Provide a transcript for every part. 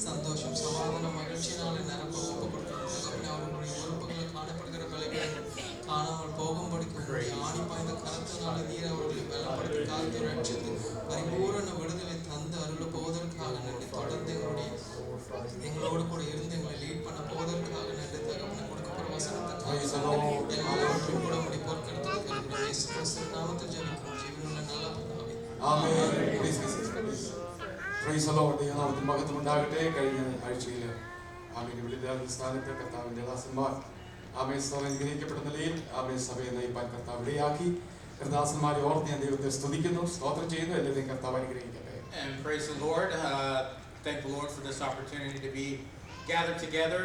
சந்தோஷம், சமாதானம், மகிழ்ச்சியினாலே நிரப்ப ஒப்பு கொடுக்கிறோம். தகப்பனே, அவர்களுடைய உறுப்புகளில் காணப்படுகிற பலவீனம் காணாமல் போகும்படிக்கு ஆணி பாய்ந்த கரத்தினாலே நீர் அவர்களை பலப்படுத்தி காத்து ரட்சித்து பரிபூரண விடுதலை தந்து அருள போவதற்காக நன்றி. தொடர்ந்து எங்களோடு கூட இருந்து எங்களை லீட் பண்ண போவதற்காக நன்றி. தகப்பனை கொடுக்கப்படுற வசனத்துக்காக எல்லாவற்றையும் கூட முடி பொறுக்கிறதுக்கு இயேசு கிறிஸ்து நாமத்தில் ஜெபிக்கிறோம் ஜீவனுள்ள நல்ல பிதாவே. ആമേൻ. Praise the Lord. ദൈവനാമത്തിന് മഹത്വം ഉണ്ടാകട്ടെ. കഴിഞ്ഞ ആഴ്ചയിൽ ആമേൻ ഇവിടെ സ്ഥാനത്ത് കർത്താവിന്റെ ദാസന്മാർ ആമേൻ സഭ അനുഗ്രഹിക്കപ്പെട്ട നിലയിൽ ആമേൻ സഭയെ നയിപ്പാൻ കർത്താവ് ഇടയാക്കി. കർത്താസന്മാരെ ഓർത്ത് ഞാൻ ദൈവത്തെ സ്തുതിക്കുന്നു, സ്തോത്രം ചെയ്യുന്നു. എല്ലാവരെയും കർത്താവ് അനുഗ്രഹിക്കട്ടെ. And praise the Lord. Thank the Lord for this opportunity to be gathered together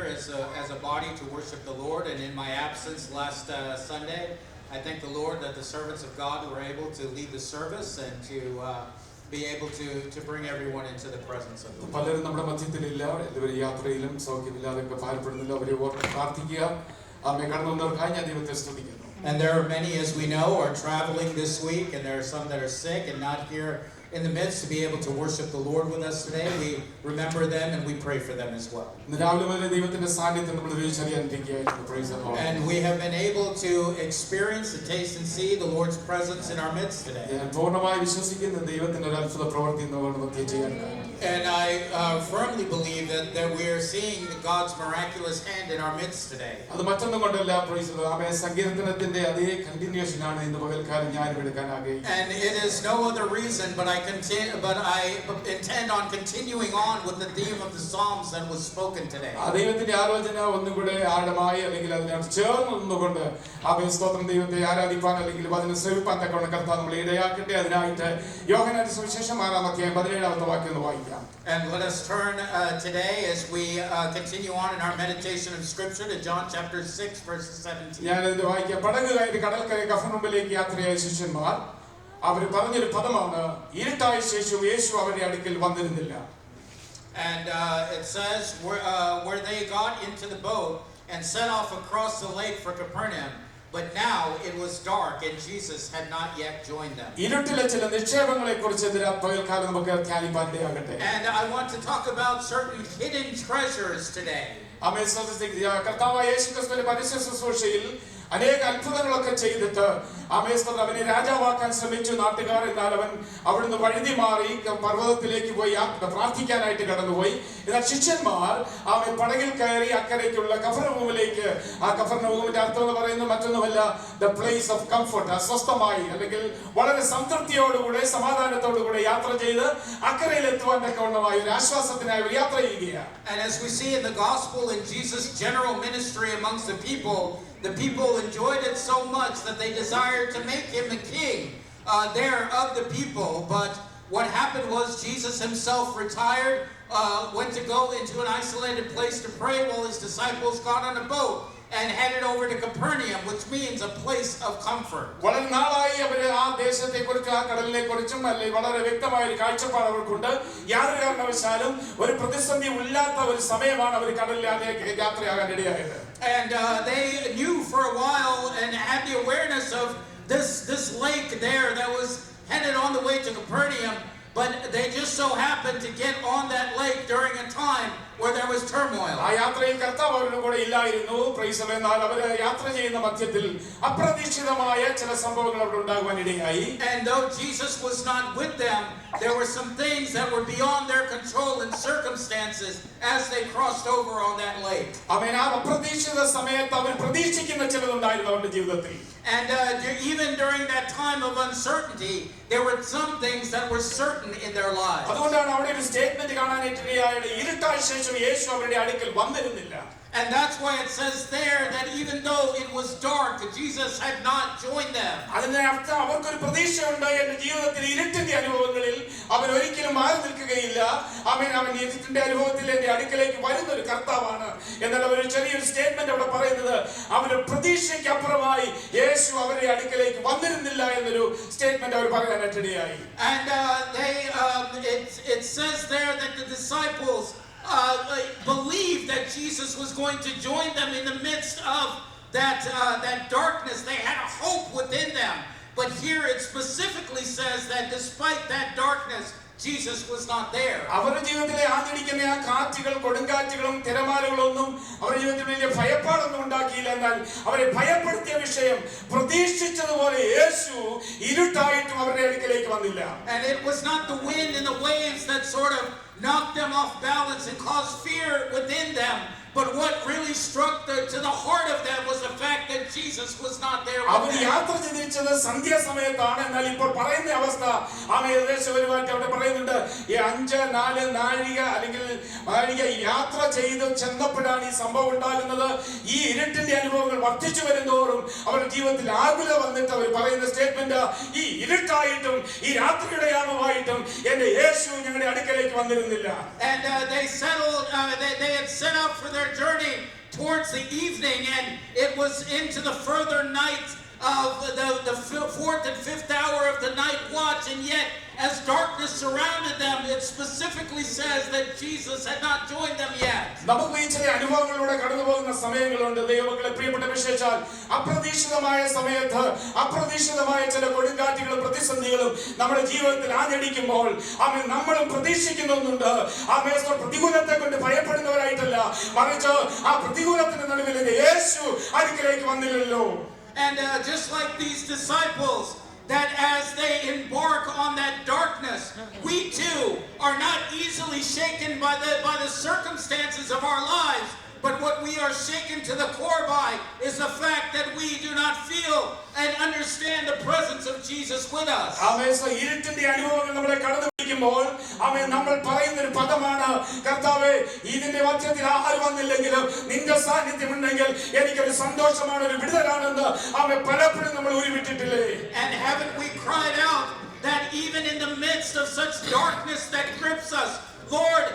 as a body to worship the Lord. And in my absence last Sunday, I thank the Lord that the servants of God were able to lead the service and to be able to bring everyone into the presence of the Lord. പലരും നമ്മുടെ മധ്യത്തിലില്ല. എല്ലാവരും യാത്രയിലും സൗഖ്യമില്ലാതെ ഭാരപ്പെടുന്നില്ല. അവരെ ഓർത്ത് പ്രാർത്ഥിക്കുക. ആമേൻ. കടന്നു വന്നവർക്കായി ഞാൻ ദൈവത്തെ സ്തുതിക്കുന്നു. And there are many, as we know, are traveling this week, and there are some that are sick and not here in the midst to be able to worship the Lord with us today. We remember them and we pray for them as well. And we have been able to experience and taste and see the Lord's presence in our midst today. And I firmly believe that we are seeing God's miraculous hand in our midst today. And it is no other reason, but I intend on continuing on with the theme of the Psalms that was spoken today. And let us turn today as we continue on in our meditation of Scripture to John chapter 6 verses 17. അവർ പറഞ്ഞൊരു പദമാണ്, ഇരുട്ടായ ശേഷം യേശു അവരുടെ അടുക്കൽ വന്നിരുന്നില്ല. And it says where they got into the boat and set off across the lake for Capernaum, but now it was dark and Jesus had not yet joined them. ഇരുട്ടിലെ ചില നിക്ഷേപങ്ങളെക്കുറിച്ച് പകൽക്കാലം നമുക്ക് ധ്യാനിപ്പാനിടയാകട്ടെ. And I want to talk about certain hidden treasures today. കർത്താവായ യേശുക്രിസ്തുവിന്റെ പരസ്യ ശുശ്രൂഷയിൽ അനേക അത്ഭുതങ്ങളൊക്കെ ചെയ്തിട്ട് അവനെ രാജാവാക്കാൻ ശ്രമിച്ചു നാട്ടുകാർ. എന്നാൽ അവൻ അവിടുന്ന് വഴുതി മാറി പർവ്വതത്തിലേക്ക് പോയി പ്രാർത്ഥിക്കാനായിട്ട് കടന്നുപോയി. എന്നാൽ ശിഷ്യന്മാർ അവൻ പടകിൽ കയറി അക്കരയ്ക്കുള്ള കഫർനഹൂമിലേക്ക്, ആ കഫർനഹൂമിന്റെ അർത്ഥം എന്ന് പറയുന്നത് മറ്റൊന്നുമല്ല, ദ പ്ലേസ് ഓഫ് കംഫർട്ട്, അസ്വസ്ഥമായി അല്ലെങ്കിൽ വളരെ സംതൃപ്തിയോടുകൂടെ സമാധാനത്തോടുകൂടെ യാത്ര ചെയ്ത് അക്കരയിൽ എത്തുവാൻ തക്കവണ്ണമായ ഒരു ആശ്വാസത്തിനായി അവർ യാത്ര ചെയ്യുകയാണ്. And as we see in the gospel, in Jesus' general ministry amongst the people enjoyed it so much that they desired to make him the king there of the people. But what happened was Jesus himself retired, went to go into an isolated place to pray while his disciples got on a boat and headed over to Capernaum, which means a place of comfort. വളരെ നാളായി അവർ ആ ദേശത്തെക്കുറിച്ചും ആ കടലിനെക്കുറിച്ചും വളരെ വ്യക്തമായ ഒരു കാഴ്ചപ്പാട് അവർക്കുണ്ട്. യാതൊരു കാരണവശാലും ഒരു പ്രതിസന്ധി ഇല്ലാത്ത ഒരു സമയമാണ് അവർ കടലിലേക്ക് യാത്രയാകാൻ ഇടയായത്. And they knew for a while and had the awareness of this lake there that was headed on the way to Capernaum, but they just so happened to get on that lake during a time where there was turmoil. ആ യാത്രയിൽ കർത്താവ് അവരുടെ കൂടെ ഇല്ലായിരുന്നു. Price the Lord. എന്നാൽ അവർ യാത്ര ചെയ്യുന്ന മധ്യത്തിൽ അപ്രതീക്ഷിതമായ ചില സംഭവങ്ങൾ അവിടെ ഉണ്ടാകുവാൻ ഇടയായി. And though Jesus was not with them, there were some things that were beyond their control and circumstances as they crossed over on that lake. ആമേൻ. ആ അപ്രതീക്ഷിത സമയത്ത് അവർ പ്രതീക്ഷിക്കുന്ന ചിലതുണ്ടായിരുന്നു അവരുടെ ജീവിതത്തിൽ. And even during that time of uncertainty, there were some things that were certain in their lives. അതുകൊണ്ടാണ് അവിടെ ഒരു statement കാണാനായിട്ട് ഇടയായത്, ഇരുട്ടായ ശേഷം യേശു അവരുടെ അടുക്കൽ വന്നിരുന്നില്ല. And that's why it says there that even though it was dark, Jesus had not joined them. അതിന്റെ അർത്ഥം അവർക്കൊരു പ്രതീക്ഷയുണ്ട്, എന്റെ ജീവിതത്തിൽ ഇരുട്ടിന്റെ അനുഭവങ്ങളിൽ അവൻ ഒരിക്കലും മാറി നിൽക്കുകയില്ല. അവൻ ഇരുട്ടിന്റെ അനുഭവത്തിൽ എന്റെ അടുക്കലേക്ക് വരുന്ന ഒരു കർത്താവാണ്. എന്നാൽ അവർ ചെറിയൊരു സ്റ്റേറ്റ്മെന്റ് അവിടെ പറയുന്നത്, അവരുടെ പ്രതീക്ഷയ്ക്ക് അപ്പുറമായി യേശു അവരുടെ അടുക്കലേക്ക് വന്നിരുന്നില്ല എന്നൊരു സ്റ്റേറ്റ്മെന്റ് അവർ പറയാനായിട്ട് ഇടയായി. And it says there that the disciples believed that Jesus was going to join them in the midst of that darkness. They had a hope within them. But here it specifically says that despite that darkness, Jesus was not there. അവരുടെ ജീവിതത്തിലെ ആഞ്ഞടിക്കുന്ന ആ കാറ്റുകൾ, കൊടുങ്കാറ്റുകളും തിരമാലകളും ഒന്നും അവരുടെ ജീവിതത്തിൽ വലിയ ഭയപ്പാടൊന്നും ഉണ്ടാക്കിയില്ല. എന്നാൽ അവരെ ഭയപ്പെടുത്തിയ വിഷയം പ്രതീക്ഷിച്ചതുപോലെ യേശു ഇരുട്ടായിട്ടും അവരുടെ അടുക്കലേക്ക് വന്നില്ല. And it was not the wind and the waves that sort of knocked them off balance and caused fear within them. But what really struck to the heart of them was the fact that Jesus was not there with our them. യാത്ര ചെയ്തിരിച്ചത് സന്ധ്യാസമയത്താണ്. എന്നാൽ ഇപ്പോൾ പറയുന്ന അവസ്ഥ ഏകദേശം ഒരുപാട് അവിടെ പറയുന്നുണ്ട്. ഈ 5-4 നാഴിക അല്ലെങ്കിൽ നാഴിക യാത്ര ചെയ്ത് ചെന്നപ്പോഴാണ് ഈ സംഭവം ഉണ്ടാകുന്നത്. ഈ ഇരുട്ടിന്റെ അനുഭവങ്ങൾ വർദ്ധിച്ചു വരുന്നതോറും അവരുടെ ജീവിതത്തിൽ ആകുല വന്നിട്ട് അവർ പറയുന്ന സ്റ്റേറ്റ്മെന്റ്, ഈ ഇരുട്ടായിട്ടും ഈ രാത്രിയുടെ യാമമായിട്ടും എന്റെ യേശു ഞങ്ങളുടെ അടുക്കലേക്ക് വന്നിരുന്നില്ല. And they settled. They had set out for their journey towards the evening, and it was into the further night of the 4th and 5th hour of the night watch, and yet as darkness surrounded them, it specifically says that Jesus had not joined them yet. നമുക്ക് ഈ ചില അനുഭവങ്ങളിലൂടെ കടന്നു പോകുന്ന സമയങ്ങളുണ്ട്. ദൈവമക്കളെ, പ്രിയപ്പെട്ട വിശേഷാൽ അപ്രതീക്ഷിതമായ സമയത്ത് അപ്രതീക്ഷിതമായ ചില കൊടുങ്കാറ്റുകളും പ്രതിസന്ധികളും നമ്മുടെ ജീവിതത്തിൽ ആഞ്ഞടിക്കുമ്പോൾ നമ്മളും പ്രതീക്ഷിക്കുന്നുണ്ട്. പ്രതികൂലത്തെ കൊണ്ട് ഭയപ്പെടുന്നവരായിട്ടല്ല, മറിച്ച് ആ പ്രതികൂലത്തിന്റെ നടുവിൽ യേശു അടുക്കലേക്ക് വന്നില്ലല്ലോ. And just like these disciples, that as they embark on that darkness, we too are not easily shaken by the circumstances of our lives. But what we are shaken to the core by is the fact that we do not feel and understand the presence of Jesus with us. ഇരുട്ടിന്റെ അനുഭവങ്ങൾ നമ്മളെ കടന്നു പിടിക്കുമ്പോൾ നമ്മൾ പറയുന്ന ഒരു പദമാണ്, കർത്താവേ, ഇതിന്റെ മധ്യത്തിൽ ആരും വന്നില്ലെങ്കിലും നിന്റെ സാന്നിധ്യം ഉണ്ടെങ്കിൽ എനിക്കൊരു സന്തോഷമാണ്, ഒരു വിടുതലാണെന്ന് പലപ്പോഴും നമ്മൾ ഉരുവിട്ടിട്ടില്ലേ? And haven't we cried out that even in the midst of such darkness that grips us, Lord,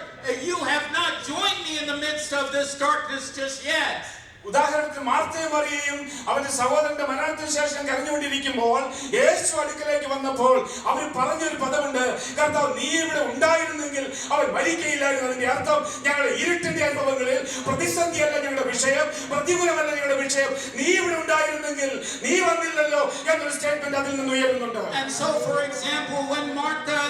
you have not joined me in the midst of this darkness just yet. ഉദാഹരണത്തിന് മാർത്തയും മറിയയും അവന്റെ സഹോദരന്റെ മരണത്തിന് ശേഷം കരഞ്ഞുകൊണ്ടിരിക്കുമ്പോൾ യേശു അടുക്കലേക്ക് വന്നപ്പോൾ അവർ പറഞ്ഞൊരു പദമുണ്ട്, കർത്താവ്, നീ ഇവിടെ ഉണ്ടായിരുന്നെങ്കിൽ അവൻ മരിക്കയില്ലായിരുന്നു. അതിന്റെ അർത്ഥം, ഞങ്ങളുടെ ഇരുട്ടിന്റെ അനുഭവങ്ങളിൽ പ്രതിസന്ധിയല്ല ഞങ്ങളുടെ വിഷയം, പ്രതികൂലമല്ല ഞങ്ങളുടെ വിഷയം, നീ ഇവിടെ ഉണ്ടായിരുന്നെങ്കിൽ, നീ വന്നില്ലല്ലോ എന്നൊരു സ്റ്റേറ്റ്മെന്റ് അതിൽ നിന്ന് ഉയരുന്നുണ്ട്. And so, for example, when Martha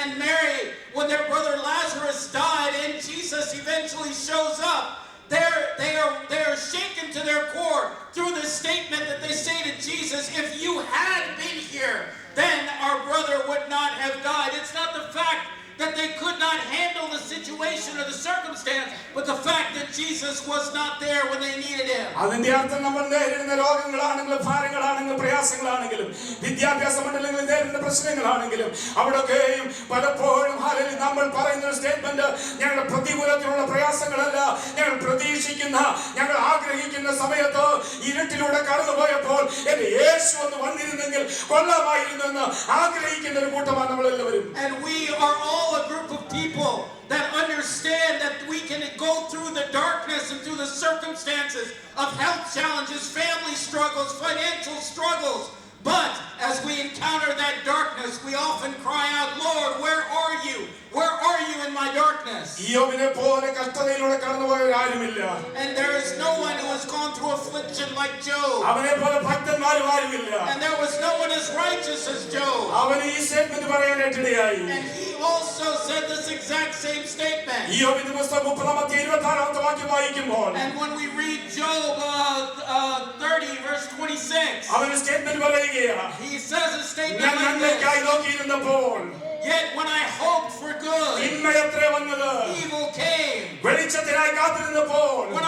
and Mary, when their brother Lazarus died and Jesus eventually shows up, they are shaken to their core through the statement that they say to Jesus, if you had been here, then our brother would not have died. It's not the fact that they could not handle the situation or the circumstance, but the fact that Jesus was not there when they needed him. അതിന്റെ അർത്ഥം നമ്മൾ നേരിടുന്ന രോഗങ്ങളാണെങ്കിലും ഭാരങ്ങളാണെങ്കിലും പ്രയാസങ്ങളാണെങ്കിലും വിദ്യാഭ്യാസ മണ്ഡലങ്ങളിൽ നേരിടുന്ന പ്രശ്നങ്ങളാണെങ്കിലും അവിടെയൊക്കെയും പലപ്പോഴും നമ്മൾ പറയുന്ന സ്റ്റേറ്റ്മെന്റ്, ഞങ്ങളുടെ പ്രതികൂലത്തിലുള്ള പ്രയാസങ്ങളല്ല, ഞങ്ങൾ പ്രതീക്ഷിക്കുന്ന, ഞങ്ങൾ ആഗ്രഹിക്കുന്ന സമയത്ത് ഇരുട്ടിലൂടെ കടന്നുപോയപ്പോൾ എന്റെ യേശു ഒന്ന് വന്നിരുന്നെങ്കിൽ കൊള്ളാമായിരുന്നു എന്ന് ആഗ്രഹിക്കുന്ന ഒരു കൂട്ടമാണ് നമ്മളെല്ലാവരും. And we are all a group of people that understand that we can go through the darkness and through the circumstances of health challenges, family struggles, financial struggles. But as we encounter that darkness, we often cry out, Lord, where are you? Where are you in my darkness? And there is no one who has gone through affliction like Job. And there was no one as righteous as Job. And he also said this exact same statement. And when we read Job 30 verse 26, he says a statement like this. Yet when I hoped for good, evil came. When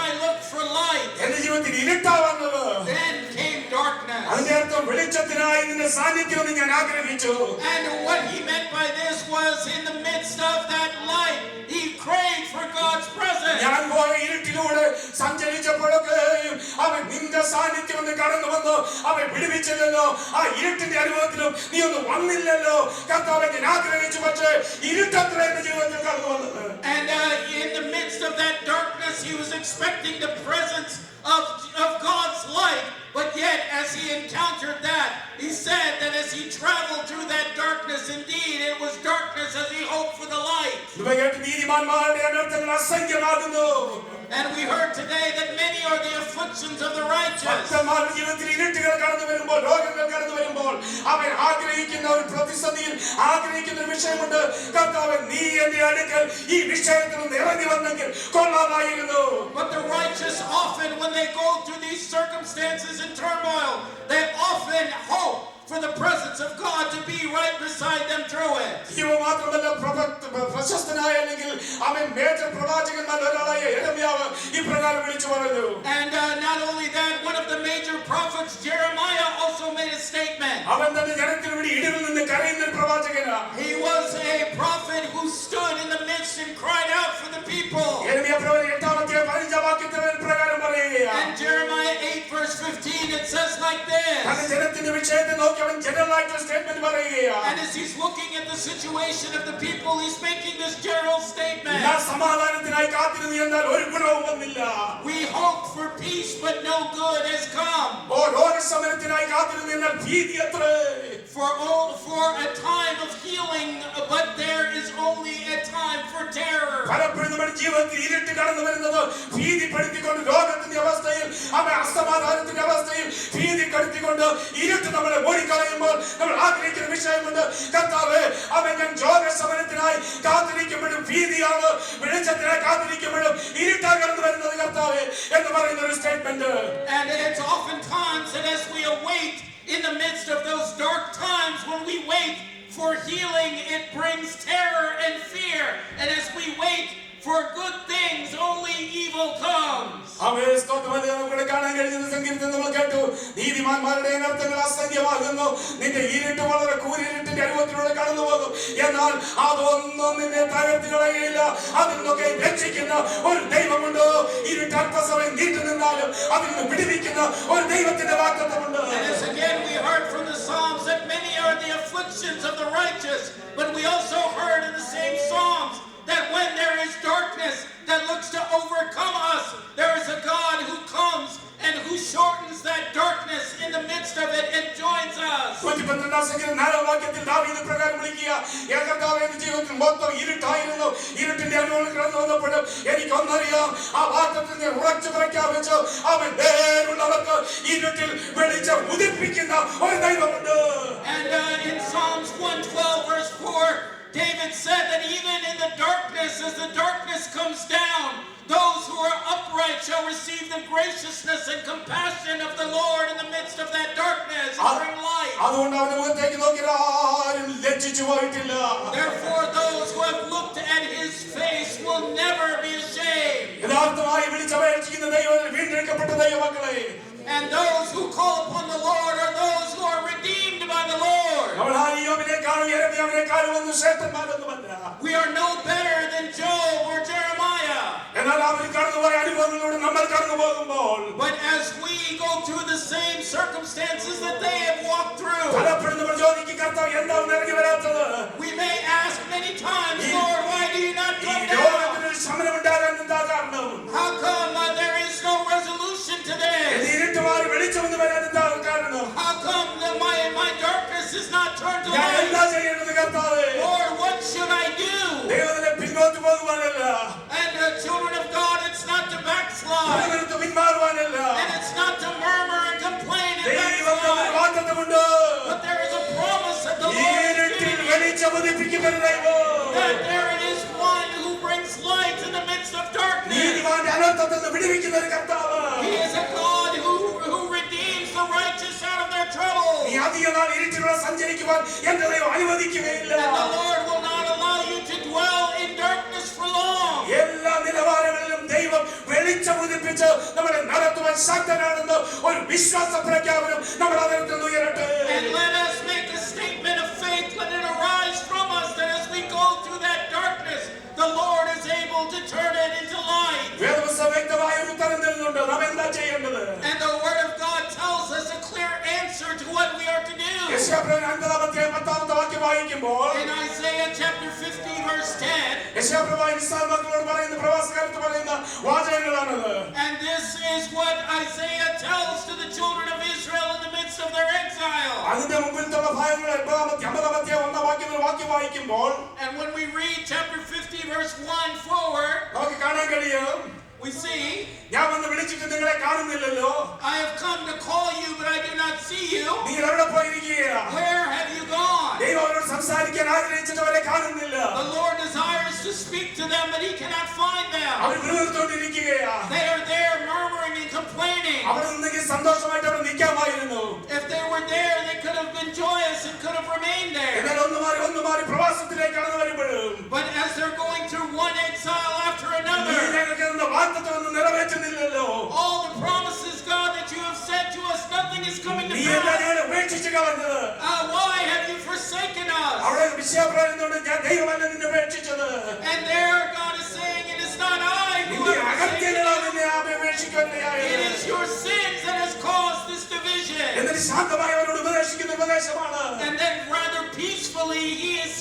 I looked for light, then came darkness. And what he meant by this was, in the midst of that light, he craved for God's presence. And in the midst of that darkness, he was expecting the presence of God's light. But yet, as he encountered that, he said that as he travel through that darkness. Indeed, it was darkness as he hoped for the light. And we heard today that many are the afflictions of the righteous. But the righteous often, when they go through these circumstances and turmoil, they often hope for the presence of God to be right beside them through it. And not only that, one of the major prophets, Jeremiah, also made a statement. He was a prophet who stood in the midst and cried out for the people. And Jeremiah 8 verse 15, it says like this. And as he's looking at the situation of the people, he's making this general statement. We hope for peace, but no good has come. For a time of healing, but there is only a time for terror. And it's oftentimes that as we await in the midst of those dark times, when we wait for healing, it brings terror and fear. And as we wait for good things, only evil comes. And as again we heard from the Psalms that many are the afflictions of the righteous, but we also heard in the same Psalms that when there is darkness that looks to overcome us, there is a God who comes and who shortens that darkness in the midst of it and joins us. And in Psalms 112 verse 4, David said that even in the darkness, as the darkness comes down, those who are upright shall receive the graciousness and compassion of the Lord in the midst of that darkness and bring light. Therefore, those who have looked at his face will never be ashamed. And those who call upon the Lord are those who are redeemed by the Lord. We are no better than Job or Jeremiah. But as we go through the same circumstances that they have walked through, we may ask many times, Lord, why do you not come down? How come there is no resolution today? How come my darkness is not turned to light? Lord, what should I do? And children of God, it's not to backslide. And it's not to murmur and complain and backslide. But there is a promise that the Lord is giving that there is one who brings light in the midst of darkness. He is a God who redeems the righteous out of their trouble. And the Lord will not allow you to dwell in darkness for long. And let us make a statement of faith. Let it arise from us that as we go through that darkness, the Lord is able to turn it into light. And the Word of God tells us a clear answer to what we are to do. In Isaiah chapter 50 verse verse 10. യെശയ്യാപ്രവാചകൻ Israel മക്കളോട് പറയുന്ന പ്രവാസകാലത്ത് പറയുന്ന വാചകങ്ങളാണത്. And this is what Isaiah tells to the children of Israel in the midst of their exile. അതിന്റെ മുമ്പിലത്തുള്ള ഭാഗങ്ങൾ 80-ാം അധ്യായം 1-ാം വാക്യം വായിക്കുമ്പോൾ, And when we read chapter 50 verse 1 forward, നമുക്ക് കാണാൻ കഴിയും, we see, ഞാൻ വന്ന് വിളിച്ചിട്ട് നിങ്ങളെ കാണുന്നില്ലല്ലോ, I have come to call you, but I do not see you. നിങ്ങൾ എവിടെ പോയിരിക്കുകയാ? Where have you gone? ദൈവം അവരോട് സംസാരിക്കാൻ ആഗ്രഹിച്ചിട്ട് അവരെ കാണുന്നില്ല. The Lord desires to speak to them, but He cannot find them. Our വിളിച്ചുകൊണ്ടിരിക്കുകയാ. They are there murmuring and complaining. അവിടെ നിന്നെങ്കിൽ സന്തോഷമായിട്ട് അവിടെ നിൽക്കാമായിരുന്നു. If they were there, they could have been joyous and could have remained there. എന്നാൽ ഒന്ന് മാറി പ്രവാസത്തിലേക്ക് കടന്നു വരുമ്പോഴും, But as they're going through one exile after another, നിറവേറ്റുന്നില്ലല്ലോ. all the promises, God, that you have said to us, nothing is coming to നീ എന്താ pass. ഞങ്ങളെ ഉപേക്ഷിച്ച് കളഞ്ഞത്? Why have you forsaken us? അവിടെ വിഷയം പറയുന്നുണ്ട്, ഞാൻ ദൈവമല്ല നിന്നെ ഉപേക്ഷിച്ചത്. And there God is saying, it is not I who നിന്റെ have forsaken അകത്യങ്ങളാണ് you. നിന്നെ ഉപേക്ഷിക്കുകയായത്. It is your sins that has caused this division. എന്നിട്ട് ശാന്തമായി അവരോട് ഉപദേശിക്കുന്ന ഉപദേശമാണ്, And then rather peacefully he is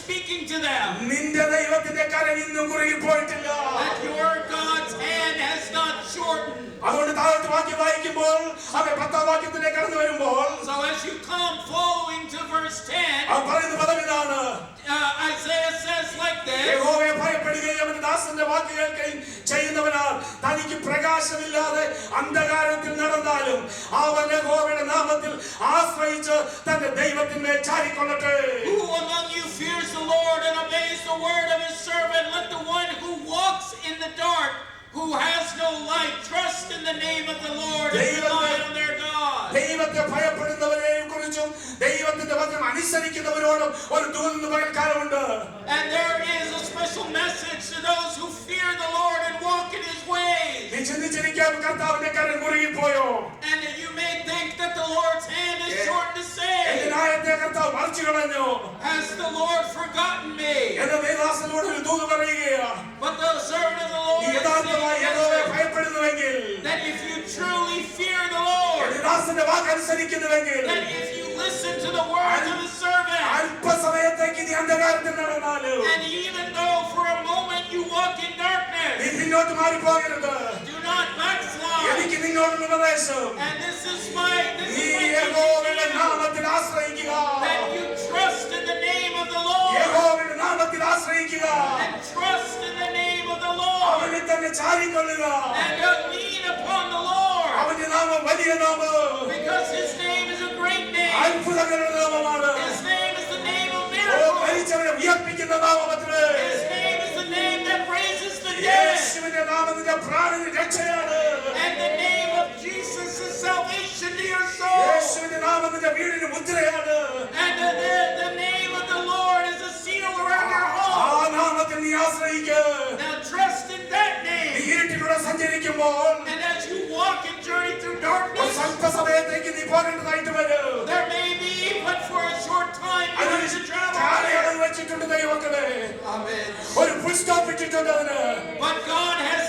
speaking to them. നിന്റെ ദൈവത്തിന്റെ കരം ഇന്നും കുറുകി പോയിട്ടില്ല. That your God's hand has not shortened. അതുകൊണ്ട് താഴോട്ട് വാക്യം വായിക്കുമ്പോൾ, അവൻ 10-ാം വാക്യത്തിലേക്ക് കടന്നു വരുമ്പോൾ, So as you come following to verse 10, അവൻ പറയുന്ന പദം ഇതാണ്, Isaiah says like this, യഹോവയെ ഭയപ്പെടുകയും അവന്റെ ദാസന്റെ വാക്ക് കേൾക്കുകയും ചെയ്യുന്നവനാൽ തനിക്ക് പ്രകാശമില്ലാതെ അന്ധകാരത്തിൽ നടന്നാലും അവൻ യഹോവയുടെ നാമത്തിൽ ആശ്രയിച്ച് തന്റെ ദൈവത്തിന്മേൽ ചാരിക്കൊള്ളട്ടെ. Who among you fears the Lord and obeys the word of his servant? Let the one who walks in the dark, who has no light, trust in the name of the Lord and rely on their God. ദൈവത്തെ ഭയപ്പെടുന്നവരെയും കുറിച്ചും ദൈവത്തിന്റെ വചനം അനുസരിക്കുന്നവരോടും ഒരു ദൂതുന്ന പകൽക്കാലമുണ്ട്. And there is a special message to those who fear the Lord and walk in his ways. നീ ചിന്തിച്ചിരിക്കാം, കർത്താവിന്റെ കരം കുറുകിപ്പോയോ? And you may think that the Lord's hand is short to എന്റെ save. ന്യായത്തെ കർത്താവ് മറിച്ചു കളഞ്ഞു. Has the Lord forgotten me? എന്റെ ദൈവദാസനോട് ഒരു ദൂത് പറയുകയാ, But the servant of the Lord നീ is യഥാർത്ഥമായി saying യഹോവയെ yes, ഭയപ്പെടുന്നുവെങ്കിൽ, that if you truly fear the Lord, എന്റെ ദാസന്റെ വാക്ക് അനുസരിക്കുന്നുവെങ്കിൽ, that if you listen to the words of his servant, അല്പസമയത്തേക്ക് നീ അന്ധകാരത്തിൽ നടന്നാലും and even though for a moment you walk in നീ darkness, പിന്നോട്ട് മാറിപ്പോകരുത്. do not backslide. എനിക്ക് നിന്നോടുള്ള ഉപദേശം, And this is my നീ teaching യഹോവയുടെ to you, നാമത്തിൽ ആശ്രയിക്കുക. that you trust in the name of the Lord, യഹോവയുടെ നാമത്തിൽ ആശ്രയിക്കുക. and trust in the name of the Lord, അവനിൽ തന്നെ ചാരിക്കൊള്ളുക. and lean upon the Lord, അവന്റെ നാമം വലിയ നാമം, because his name is a great name. അത്ഭുതങ്ങളുടെ നാമമാണ്. His name is the name of oh, miracles. മരിച്ചവരെ ഉയർപ്പിക്കുന്ന നാമമത്രേ. His name is the name that raises the dead. യേശുവിന്റെ നാമത്തിന്റെ പ്രാണന് രക്ഷയാണ്. And the name of Jesus is salvation to your soul. യേശുവിന്റെ നാമത്തിന്റെ വീടിന് മുദ്രയാണ്. And the name of the Lord is a seal around your ആ home. നാമത്തിൽ നീ ആശ്രയിക്കുക. Now trust in that നീ name. ഇരുട്ടിലൂടെ സഞ്ചരിക്കുമ്പോൾ And as you walk and journey through ഒരു darkness, സ്വല്പസമയത്തേക്ക് നീ പോകേണ്ടതായിട്ട് വരും. there may be, but for a short time, you have to travel there. കാലയളവ് വെച്ചിട്ടുണ്ട് ദൈവമക്കളെ. Amen. ഒരു ഫുൾ സ്റ്റോപ്പ് ഇട്ടിട്ടുണ്ട് അതിന്. But God has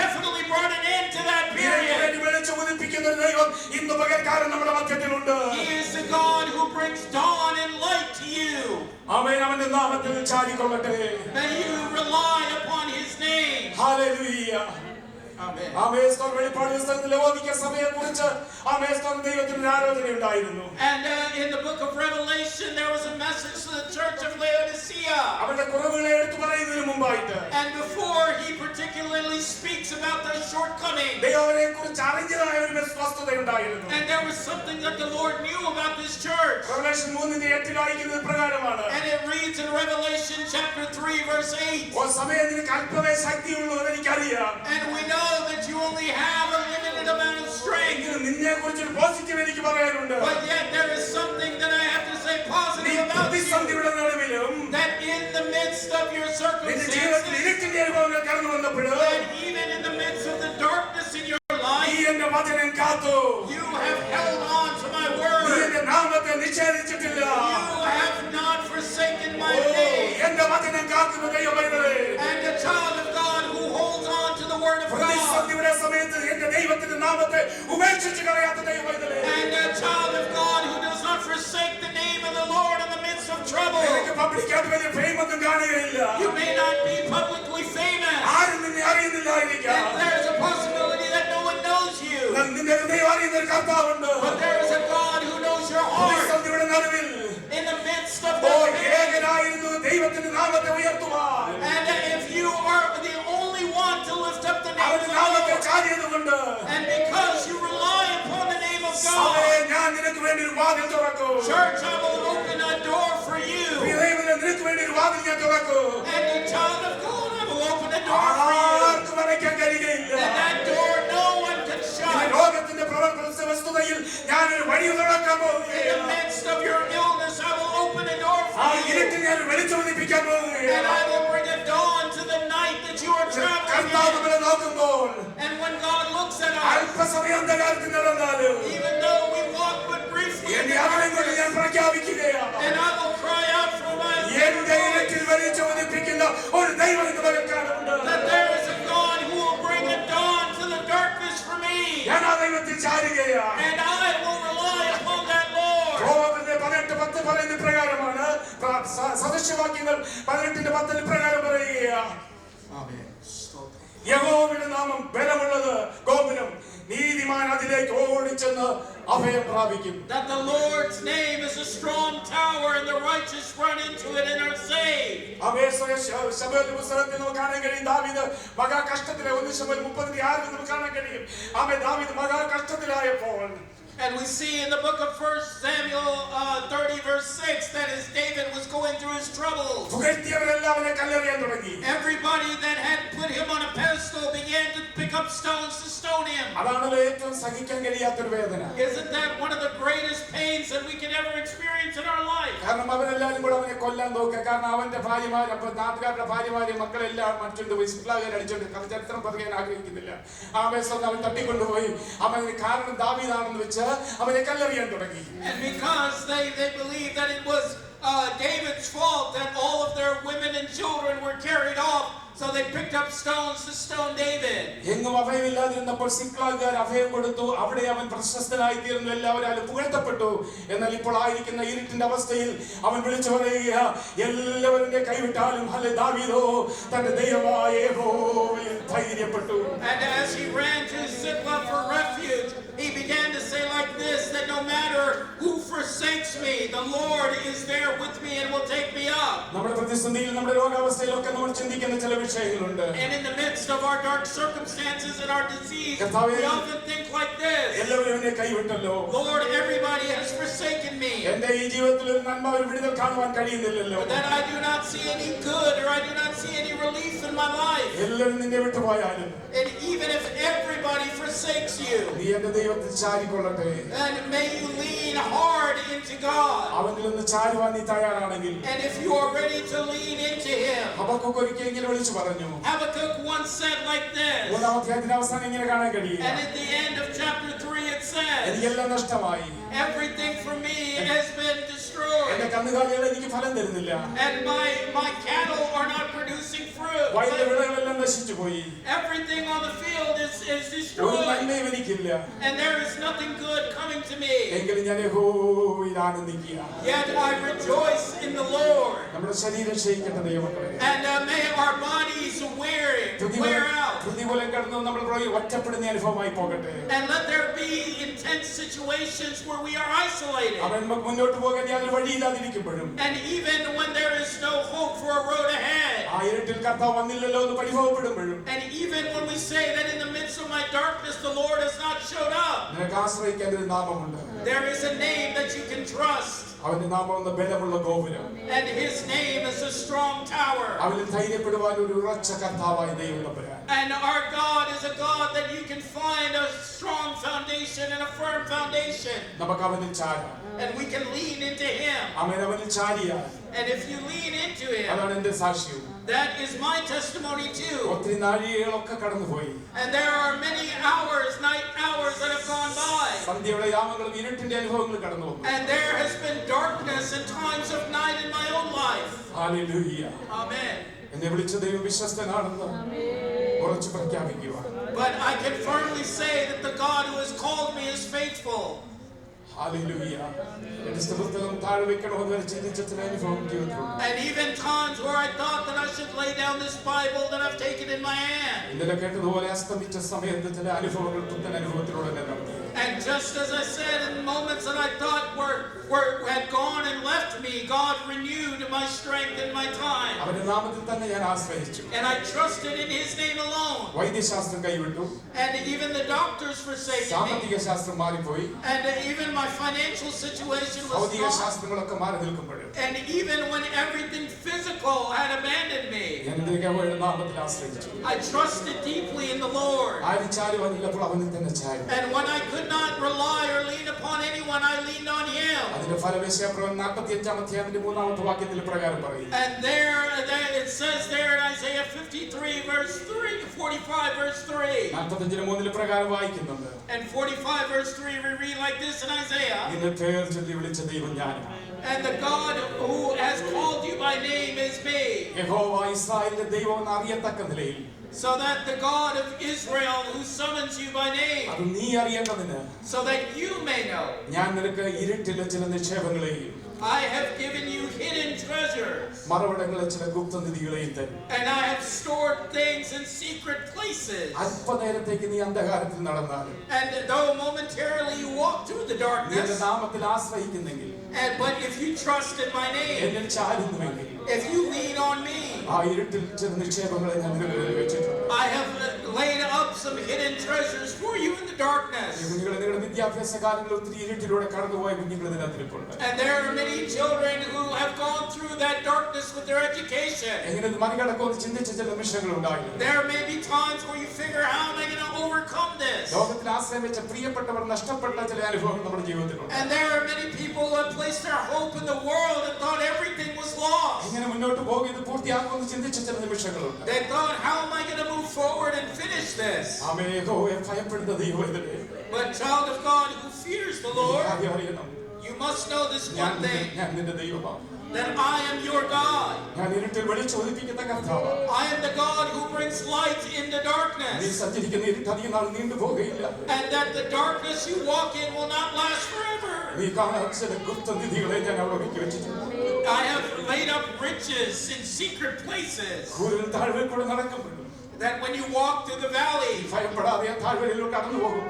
definitely brought an end to that period. നിനക്ക് വിളിച്ച് ഉദിപ്പിക്കുന്ന ഒരു ദൈവം ഇന്ന് പകൽക്കാലം നമ്മുടെ മധ്യത്തിലുണ്ട്. He is the God who brings dawn and light to you. അവൻ അവന്റെ നാമത്തിൽ ചാരിക്കൊള്ളട്ടെ. May you rely upon his name. Hallelujah. Amen. വെളിപ്പാട് പുസ്തകത്തിൽ ലവോദിക്ക സഭയെക്കുറിച്ച് ദൈവത്തിന് ഒരു ആലോചന ഉണ്ടായിരുന്നു. And in the book of Revelation there was a message to the church of Laodicea. അവരുടെ കുറവുകളെ എടുത്തു പറയുന്നതിന് മുമ്പായിട്ട് And before he particularly speaks about their shortcomings. ദൈവത്തെ കുറിച്ച് അറിഞ്ഞതായ ഒരു വസ്തുത ഉണ്ടായിരുന്നു. And there was something that the Lord knew about this church. Revelation 3:8 വായിക്കുന്നത് പ്രകാരമാണ്. And it reads in Revelation chapter 3 verse 8. ഓ സമയം നിനക്ക് അല്പമേ ശക്തിയുള്ളൂ എന്ന് എനിക്കറിയാം. And we know that you only have a limited amount of strength. എങ്കിലും നിന്നെ കുറിച്ച് ഒരു പോസിറ്റീവ് എനിക്ക് പറയാനുണ്ട്. But yet there is something that I have to say positive about you. പ്രതിസന്ധിയുടെ നടുവിലും That in the midst of your നിന്റെ ജീവിതത്തിൽ circumstances, ഇരുട്ടിന്റെ അനുഭവങ്ങൾ കടന്നു വന്നപ്പോഴും that even in the midst of the darkness in your നീ life, എന്റെ വചനം കാത്തു. you have held on to my നീ word. എന്റെ നാമത്തെ നിഷേധിച്ചിട്ടില്ല. You have not forsaken my oh, name. എന്റെ വചനം കാക്കുന്ന ദൈവമേ. And a child of God who holds on to the word of God. പ്രതിസന്ധിയുടെ സമയത്ത് എന്റെ ദൈവത്തിന്റെ നാമത്തെ ഉപേക്ഷിച്ച് കളയാത്ത ദൈവമേ. And a child of God who does not forsake the name of the Lord in the midst of trouble. നിനക്ക് പിടിക്കാത്ത വലിയ ഫെയിം ഒന്നും കാണുകയില്ല. You may not be publicly famous. ആരും നിന്നെ അറിയുന്നില്ലായിരിക്കാം. And there's a possibility that no one knows you. നിന്റെ ഹൃദയം അറിയുന്ന ഒരു കർത്താവുണ്ട്. But there is a God who knows your heart. പ്രതിസന്ധിയുടെ നടുവിൽ In the midst of the ഏകനായിരുന്നു ദൈവത്തിന്റെ നാമത്തെ ഉയർത്തുവാൻ. And if you are the only one to lift up the name of അവന്റെ the നാമത്തെ Lord, ചാരിയതുകൊണ്ട് and because you rely upon the name of സഭയെ God, ഞാൻ നിനക്ക് വേണ്ടി ഒരു വാതിൽ തുറക്കും. church, I will open a door for you. ദൈവമേ, നിനക്ക് വേണ്ടി ഒരു വാതിൽ ഞാൻ തുറക്കും. And the child of God, I will open a door for you. ആർക്കും അടയ്ക്കാൻ കഴിയുകയില്ല. And that door no one can ഈ shut. ലോകത്തിന്റെ പ്രവർത്തന വസ്തുതയിൽ ഞാനൊരു വഴി തുറക്കാൻ In the പോവുകയാണ്. midst of your illness, I will open a door ആ for you. ഇരുട്ടിൽ ഞാൻ വെളിച്ചം ഉദിപ്പിക്കാൻ And പോവുകയാണ്. I will bring a dawn to the night that you are traveling കർത്താവ് in. നമ്മളെ നോക്കുമ്പോൾ And when God looks at us, അല്പസമയം അന്ധകാരത്തിൽ നടന്നാലും even though we walk but briefly in എന്റെ the അവനെ കൊണ്ട് ഞാൻ darkness, പ്രഖ്യാപിക്കുകയാണ്. and I will cry out for my എന്റെ ഇരുട്ടിൽ വെളിച്ചം ഉദിപ്പിക്കുന്ന ഒരു ദൈവം ഇന്ന് പകൽക്കാലമുണ്ട്. that there is a God who will bring a dawn to the darkness for me. ഞാൻ ആ ദൈവത്തിൽ ചാരുകയാണ്. And I will rely upon that Lord. റോമരുടെ 18:10 പറയുന്ന പ്രകാരമാണ് സദൃശവാക്യങ്ങൾ 18:10 പ്രകാരം പറയുകയാണ്. യഹോവയുടെ നാമം ബലമുള്ളത് ഗോപുരം, നീതിമാൻ അതിലേക്ക് ഓടിച്ചെന്ന് അഭയം പ്രാപിക്കും. That the Lord's name is a strong tower and the righteous run into it and are saved. ശമൂവേൽ പുസ്തകത്തിൽ നമുക്ക് കാണാൻ കഴിയും ദാവീദ് മഹാ കഷ്ടത്തിലെ 1 ശമൂവേൽ 30:6 നമുക്ക് കാണാൻ കഴിയും. ദാവീദ് മഹാ കഷ്ടത്തിലായപ്പോൾ And we see in the book of 1 Samuel 30 verse 6 that as David was going through his troubles, പുകഴ്ത്തിയവരെല്ലാം അവനെ കല്ലെറിയാൻ തുടങ്ങി. everybody that had put him on a pedestal began to pick up stones to stone him. അതാണല്ലോ ഏറ്റവും സഹിക്കാൻ കഴിയാത്തൊരു വേദന. Isn't that one of the greatest pains that we can ever experience in our life? കാരണം അവരെല്ലാരും കൂടെ അവനെ കൊല്ലാൻ നോക്കുക. കാരണം അവന്റെ ഭാര്യമാർ, അപ്പൊ നാട്ടുകാരുടെ ഭാര്യമാരെ മക്കളെല്ലാം മറ്റുണ്ട് പോയി സിപ്ലാകർ അടിച്ചോണ്ട് ചരിത്രം പറയാൻ ആഗ്രഹിക്കുന്നില്ല. ആ വേഷം അവൻ തട്ടിക്കൊണ്ടുപോയി. അവന് കാരണം ദാവീദാണെന്ന് വെച്ച് അവനെ കല്ലെറിയാൻ തുടങ്ങി. And because they believed that it was David's fault that all of their women and children were carried off, so they picked up stones to stone David. എങ്ങും അഭയമില്ലാതിരുന്നപ്പോൾ സിക്ലാഗുകാർ അഭയം കൊടുത്തു. അവിടെ അവൻ പ്രശസ്തനായി തീർന്നു, എല്ലാവരും പുകഴ്ത്തപ്പെട്ടു. എന്നാൽ ഇപ്പോൾ ആയിരിക്കുന്ന ഇരുട്ടിന്റെ അവസ്ഥയിൽ അവൻ വിളിച്ചു പറയുക, എല്ലാവരും കൈവിട്ടാലും ദാവീദോ തന്റെ ദൈവമായ യഹോവയിൽ ധൈര്യപ്പെട്ടു. And as he ran to Ziklag for refuge, he began to say like this, that no matter who forsakes me, the Lord is there with me and will take me up. നമ്മുടെ പ്രതിസന്ധിയിൽ, നമ്മുടെ രോഗാവസ്ഥയിലൊക്കെ നമ്മൾ ചിന്തിക്കുന്ന ചില വിഷയങ്ങളുണ്ട്. And in the midst of our dark circumstances and our disease, കർത്താവേ, we often think like this, എല്ലാവരും എന്നെ കൈവിട്ടല്ലോ. Lord, everybody has forsaken me. എന്റെ ഈ ജീവിതത്തിൽ ഒരു നന്മ, ഒരു വിടുതൽ കാണുവാൻ കഴിയുന്നില്ലല്ലോ. That I do not see any good or I do not see any relief in my life. എല്ലാവരും നിന്നെ വിട്ടുപോയാലും And even if everybody forsakes you, നീ എന്റെ ദൈവത്തിൽ ചാരിക്കൊള്ളട്ടെ. and may you lean hard into God. അവനിൽ നിന്ന് ചാരുവാൻ നീ തയ്യാറാണെങ്കിൽ, And if you are ready to lean into Him, Habakkuk ഒരിക്കൽ ഇങ്ങനെ വിളിച്ചു പറഞ്ഞു. Habakkuk once said like this, 3-ാം അധ്യായത്തിന്റെ അവസാനം ഇങ്ങനെ കാണാൻ കഴിയും. and at the end of chapter 3 it says, എനിക്കെല്ലാം നഷ്ടമായി, everything for me has been എന്റെ destroyed, കന്നുകാലികൾ എനിക്ക് ഫലം തരുന്നില്ല, and my cattle are not producing fruit. വയലിലെ വിളകളെല്ലാം നശിച്ചു പോയി, Everything on the field is ഒരു destroyed, നന്മയും എനിക്കില്ല. and there is nothing good coming to me. എങ്കിലും ഞാൻ യഹോവയിൽ ആനന്ദിക്കുക. Yet I rejoice in the Lord. നമ്മുടെ ശരീരം ക്ഷയിക്കട്ടെ ദൈവമക്കളെ. And may our bodies wear out. പ്രതികൂലം കടന്നു നമ്മൾ ഒറ്റപ്പെടുന്ന അനുഭവമായി പോകട്ടെ. And let there be intense situations where we are isolated. അവൻ നമുക്ക് മുന്നോട്ട് പോകാൻ യാതൊരു വഴിയില്ലാതിരിക്കുമ്പോഴും, And even when there is no hope for a road ahead. ആ ഇരുട്ടിൽ കർത്താവ് വന്നില്ലല്ലോ എന്ന് പരിഭവപ്പെടുമ്പോഴും, And even when we say that in the midst of my darkness the Lord has not showed up. നിനക്ക് ആശ്രയിക്കാൻ ഒരു നാമമുണ്ട്. There is a name that you can trust. അവന്റെ നാമം എന്ന ബലമുള്ള ഗോപുരം. And His name is a strong tower. അവനിൽ ധൈര്യപ്പെടുവാൻ ഒരു ഉറച്ച കർത്താവായ ദൈവമുള്ളവരാണ്. And our God is a God that you can find a strong foundation and a firm foundation. നമുക്ക് അവനിൽ ചാരാം. And we can lean into Him. അവനിൽ ചാരിയാൽ, And if you lean into Him, അതാണ് എന്റെ സാക്ഷ്യം. that is my testimony too. ഒത്തിരി നാഴികകളൊക്കെ കടന്നുപോയി. And there are many hours, night hours that have gone by. സന്ധ്യയുടെ യാമങ്ങളും ഇരുട്ടിന്റെ അനുഭവങ്ങൾ കടന്നു വന്നു. And there has been darkness and times of night in my own life. Hallelujah. Amen. എന്നെ വിളിച്ച ദൈവം വിശ്വസ്തനാണെന്ന് ഉറച്ചു പ്രഖ്യാപിക്കുക. But I can firmly say that the God who has called me is faithful. Hallelujah. പുസ്തകം താഴെ വെക്കണമെന്ന് വരെ ചിന്തിച്ച ചില അനുഭവം ജീവിതത്തിലുണ്ട്. And even times where I thought that I should lay down this Bible that I've taken in my hand. ഇന്നലെ കേട്ടതുപോലെ അസ്തമിച്ച സമയത്ത് ചില അനുഭവങ്ങൾ പുത്തൻ അനുഭവത്തിലൂടെ തന്നെ നടന്നു. And just as I said, in moments that I thought had gone and left me, God renewed my strength and my time. അവന്റെ നാമത്തിൽ തന്നെ ഞാൻ ആശ്രയിച്ചു. And I trusted in His name alone. വൈദ്യശാസ്ത്രം കൈവിട്ടു. And even the doctors forsaken me. സാമ്പത്തിക ശാസ്ത്രം മാറിപ്പോയി. And even my financial situation was ഭൗതിക gone. ശാസ്ത്രങ്ങളൊക്കെ മാറി നിൽക്കുമ്പോൾ. And even when everything physical had abandoned me, ഞാൻ യഹോവയുടെ നാമത്തിൽ ആശ്രയിച്ചു. I trusted deeply in the Lord. ആരും ചാരുവാനില്ലപ്പോൾ അവനിൽ തന്നെ ചാരി. And when I could not rely or lean upon anyone, I leaned on Him. അതിന്റെ ഫലവേശ്യാപ്രവൻ 48-ാം അധ്യായത്തിന്റെ 3-ാമത്തെ വാക്യത്തിൽ പ്രകാരം പറയും. And there it says there in Isaiah 53 verse 3, 45 verse 3. 45-3 പ്രകാരം വായിക്കുന്നുണ്ട്. And 45 verse 3 we read like this in Isaiah. നിന്നെ പേർ ചൊല്ലി വിളിച്ച ദൈവം ഞാനാണ്. And the God who has called you by name is me. യഹോവ ഇസ്രായേലിന്റെ ദൈവം എന്ന് അറിയത്തക്ക നിലയിൽ. So that the God of Israel who summons you by name. അത് നീ അറിയേണ്ടതിന്. So that you may know. ഞാൻ നിനക്ക് ഇരുട്ടിലെ ചില നിക്ഷേപങ്ങളെയും I have given you hidden treasures. മറവിടങ്ങളിലെ ചില ഗുപ്തനിധികളെയും തരും. And I have stored things in secret places. അല്പനേരത്തേക്ക് നീ അന്ധകാരത്തിൽ നടന്നാലും. And though momentarily you walk through the darkness. നിന്റെ നാമത്തിൽ ആശ്രയിക്കുന്നെങ്കിൽ. But if you trust in my name. എന്നിൽ ചാരുന്നുവെങ്കിൽ. If you lean on me. ആ ഇരുട്ടിൽ ചില നിക്ഷേപങ്ങളെ ഞാൻ നിനക്ക് വെച്ചിട്ടുണ്ട്. I have laid up some hidden treasures for you in the darkness. നിങ്ങളുടെ വിദ്യാഭ്യാസ കാലങ്ങളിൽ ഒത്തിരി ഇരുട്ടിലൂടെ കടന്നുപോയ കുഞ്ഞുങ്ങൾ ഇതിനകത്തിരിപ്പുണ്ട്. And there are many children who have gone through that darkness with their education. എങ്ങനെ മറികടക്കുമെന്ന് ചിന്തിച്ച ചില നിമിഷങ്ങൾ ഉണ്ടായി. There may be times where you figure, how am I going to overcome this? ലോകത്തിൽ ആശ്രയം വെച്ച പ്രിയപ്പെട്ടവർ നഷ്ടപ്പെട്ട ചില അനുഭവങ്ങൾ നമ്മുടെ ജീവിതത്തിലുണ്ട്. And there are many people who have placed their hope in the world and thought everything was lost. ഇങ്ങനെ മുന്നോട്ട് പോകും ഇത് പൂർത്തിയാക്കുമെന്ന് ചിന്തിച്ച ചില നിമിഷങ്ങളുണ്ട്. They thought, how am I going to move forward and finish this? ആമേൻ. യഹോവയെ ഭയപ്പെടുന്ന ദൈവമേ. But child of God who fears the Lord, you must know this one thing, ഞാൻ നിന്റെ ദൈവമാണ്. that I am your God. ഞാൻ ഇരുട്ടിൽ വെളിച്ചം ഒളിപ്പിക്കുന്ന കർത്താവാണ്. I am the God who brings light in the നീ darkness. സഞ്ചരിക്കുന്ന ഇരുട്ട് അധികം നാൾ നീണ്ടു പോകുകയില്ല. And that the darkness you walk in will not last forever. നീ കാണാൻ ചില ഗുപ്തനിധികളെ ഞാൻ അവിടെ ഒരുക്കി വെച്ചിട്ടുണ്ട്. I have laid up riches in secret places. കൂടുതൽ താഴ്വരയിൽ കൂടെ നടക്കുമ്പോൾ That when you walk through the valley, ഭയപ്പെടാതെ താഴ്വരയിലൂടെ കടന്നു പോകും.